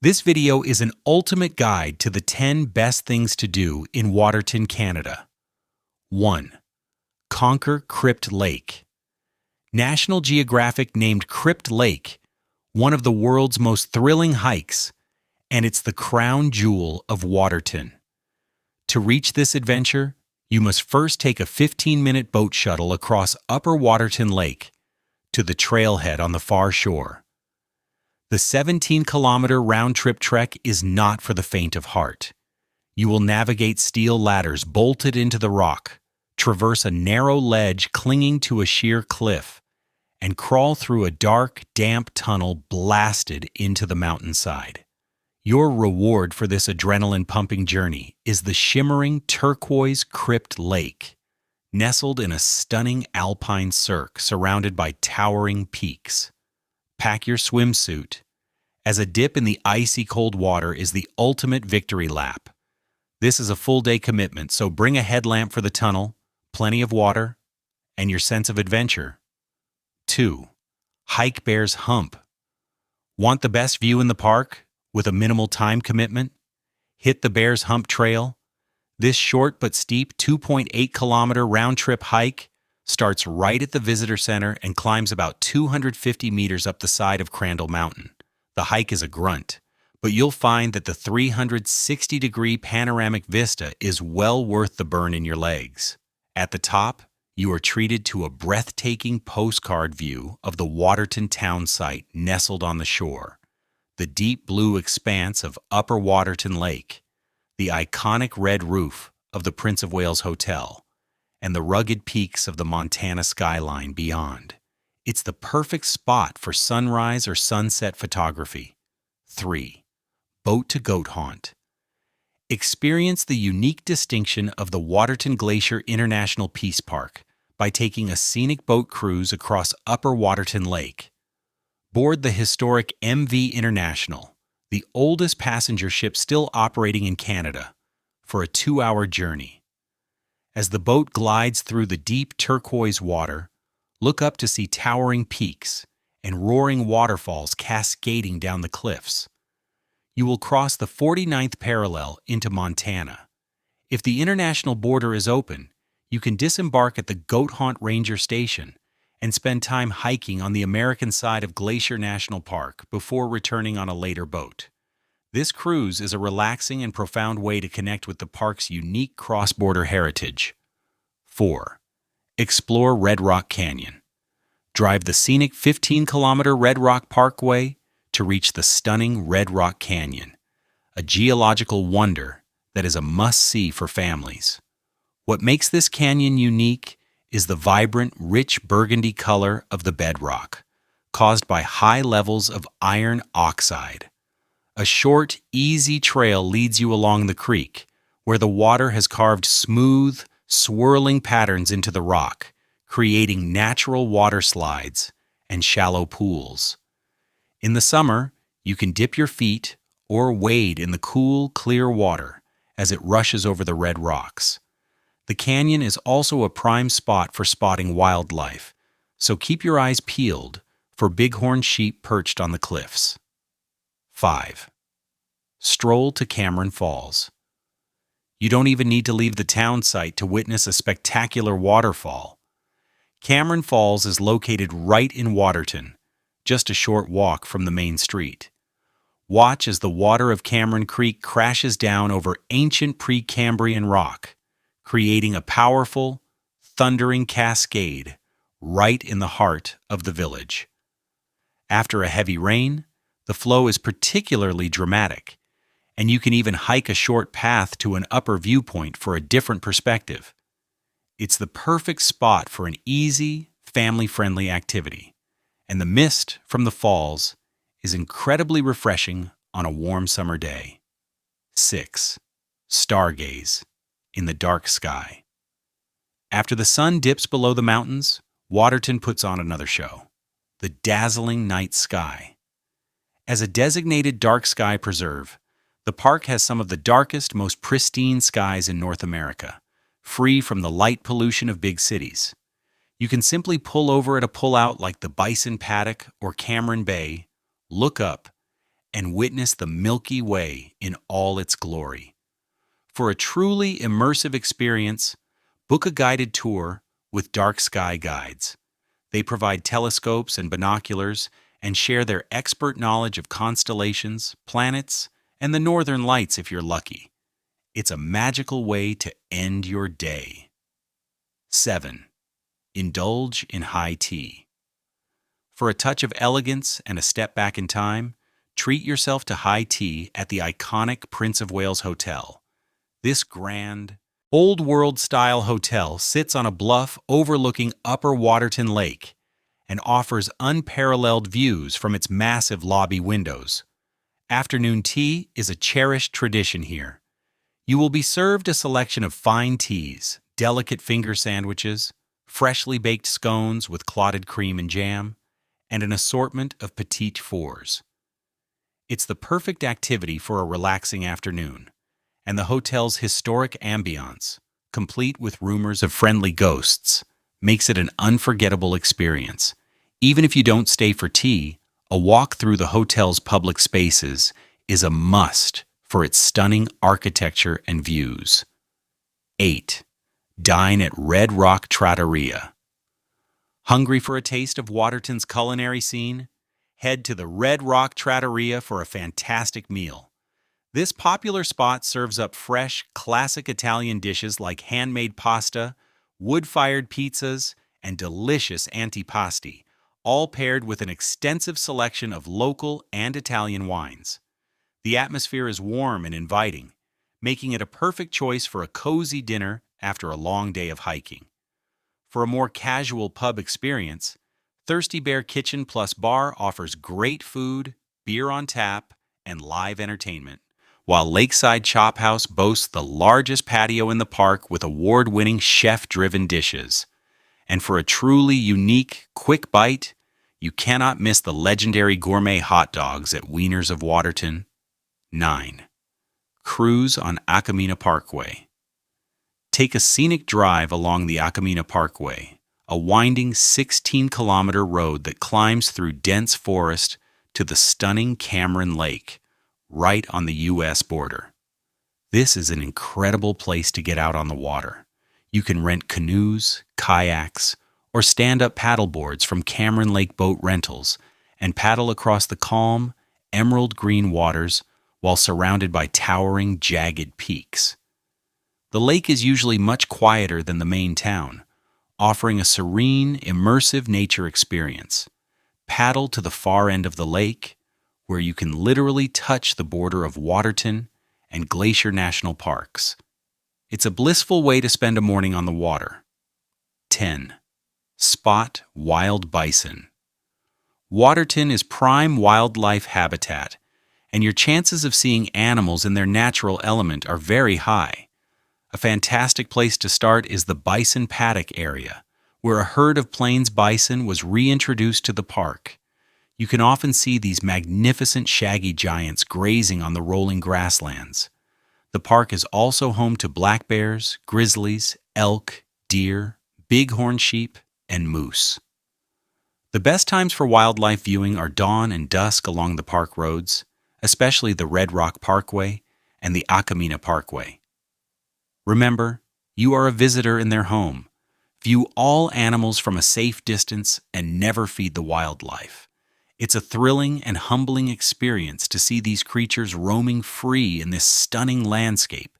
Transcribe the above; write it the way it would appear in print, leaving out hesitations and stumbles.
This video is an ultimate guide to the 10 best things to do in Waterton, Canada. 1. Conquer Crypt Lake. National Geographic named Crypt Lake one of the world's most thrilling hikes, and it's the crown jewel of Waterton. To reach this adventure, you must first take a 15-minute boat shuttle across Upper Waterton Lake to the trailhead on the far shore. The 17-kilometer round-trip trek is not for the faint of heart. You will navigate steel ladders bolted into the rock, traverse a narrow ledge clinging to a sheer cliff, and crawl through a dark, damp tunnel blasted into the mountainside. Your reward for this adrenaline-pumping journey is the shimmering turquoise Crypt Lake, nestled in a stunning alpine cirque surrounded by towering peaks. Pack your swimsuit, as a dip in the icy cold water is the ultimate victory lap. This is a full-day commitment, so bring a headlamp for the tunnel, plenty of water, and your sense of adventure. 2. Hike Bear's Hump. Want the best view in the park with a minimal time commitment? Hit the Bear's Hump Trail. This short but steep 2.8-kilometer round-trip hike starts right at the visitor center and climbs about 250 meters up the side of Crandall Mountain. The hike is a grunt, but you'll find that the 360-degree panoramic vista is well worth the burn in your legs. At the top, you are treated to a breathtaking postcard view of the Waterton town site nestled on the shore, the deep blue expanse of Upper Waterton Lake, the iconic red roof of the Prince of Wales Hotel, and the rugged peaks of the Montana skyline beyond. It's the perfect spot for sunrise or sunset photography. 3. Boat to Goat Haunt. Experience the unique distinction of the Waterton Glacier International Peace Park by taking a scenic boat cruise across Upper Waterton Lake. Board the historic MV International, the oldest passenger ship still operating in Canada, for a 2-hour journey. As the boat glides through the deep turquoise water, look up to see towering peaks and roaring waterfalls cascading down the cliffs. You will cross the 49th parallel into Montana. If the international border is open, you can disembark at the Goat Haunt Ranger Station and spend time hiking on the American side of Glacier National Park before returning on a later boat. This cruise is a relaxing and profound way to connect with the park's unique cross-border heritage. 4. Explore Red Rock Canyon. Drive the scenic 15-kilometer Red Rock Parkway to reach the stunning Red Rock Canyon, a geological wonder that is a must-see for families. What makes this canyon unique is the vibrant, rich burgundy color of the bedrock, caused by high levels of iron oxide. A short, easy trail leads you along the creek, where the water has carved smooth, swirling patterns into the rock, creating natural water slides and shallow pools. In the summer, you can dip your feet or wade in the cool, clear water as it rushes over the red rocks. The canyon is also a prime spot for spotting wildlife, so keep your eyes peeled for bighorn sheep perched on the cliffs. 5. Stroll to Cameron Falls. You don't even need to leave the town site to witness a spectacular waterfall. Cameron Falls is located right in Waterton, just a short walk from the main street. Watch as the water of Cameron Creek crashes down over ancient Precambrian rock, creating a powerful, thundering cascade right in the heart of the village. After a heavy rain, the flow is particularly dramatic, and you can even hike a short path to an upper viewpoint for a different perspective. It's the perfect spot for an easy, family-friendly activity, and the mist from the falls is incredibly refreshing on a warm summer day. 6. Stargaze in the dark sky. After the sun dips below the mountains, Waterton puts on another show, the dazzling night sky. As a designated dark sky preserve, the park has some of the darkest, most pristine skies in North America, free from the light pollution of big cities. You can simply pull over at a pullout like the Bison Paddock or Cameron Bay, look up, and witness the Milky Way in all its glory. For a truly immersive experience, book a guided tour with Dark Sky Guides. They provide telescopes and binoculars and share their expert knowledge of constellations, planets, and the northern lights if you're lucky. It's a magical way to end your day. 7. Indulge in high tea. For a touch of elegance and a step back in time, treat yourself to high tea at the iconic Prince of Wales Hotel. This grand, old-world-style hotel sits on a bluff overlooking Upper Waterton Lake and offers unparalleled views from its massive lobby windows. Afternoon tea is a cherished tradition here. You will be served a selection of fine teas, delicate finger sandwiches, freshly baked scones with clotted cream and jam, and an assortment of petite fours. It's the perfect activity for a relaxing afternoon, and the hotel's historic ambiance, complete with rumors of friendly ghosts, makes it an unforgettable experience. Even if you don't stay for tea, a walk through the hotel's public spaces is a must for its stunning architecture and views. 8. Dine at Red Rock Trattoria. Hungry for a taste of Waterton's culinary scene? Head to the Red Rock Trattoria for a fantastic meal. This popular spot serves up fresh, classic Italian dishes like handmade pasta, wood-fired pizzas, and delicious antipasti, all paired with an extensive selection of local and Italian wines. The atmosphere is warm and inviting, making it a perfect choice for a cozy dinner after a long day of hiking. For a more casual pub experience, Thirsty Bear Kitchen Plus Bar offers great food, beer on tap, and live entertainment, while Lakeside Chop House boasts the largest patio in the park with award-winning chef-driven dishes. And for a truly unique, quick bite, you cannot miss the legendary gourmet hot dogs at Wieners of Waterton. 9. Cruise on Akamina Parkway. Take a scenic drive along the Akamina Parkway, a winding 16-kilometer road that climbs through dense forest to the stunning Cameron Lake, right on the U.S. border. This is an incredible place to get out on the water. You can rent canoes, kayaks, or stand-up paddleboards from Cameron Lake Boat Rentals and paddle across the calm, emerald green waters while surrounded by towering, jagged peaks. The lake is usually much quieter than the main town, offering a serene, immersive nature experience. Paddle to the far end of the lake, where you can literally touch the border of Waterton and Glacier National Parks. It's a blissful way to spend a morning on the water. 10. Spot wild bison. Waterton is prime wildlife habitat, and your chances of seeing animals in their natural element are very high. A fantastic place to start is the Bison Paddock area, where a herd of plains bison was reintroduced to the park. You can often see these magnificent shaggy giants grazing on the rolling grasslands. The park is also home to black bears, grizzlies, elk, deer, bighorn sheep, and moose. The best times for wildlife viewing are dawn and dusk along the park roads, especially the Red Rock Parkway and the Akamina Parkway. Remember, you are a visitor in their home. View all animals from a safe distance and never feed the wildlife. It's a thrilling and humbling experience to see these creatures roaming free in this stunning landscape,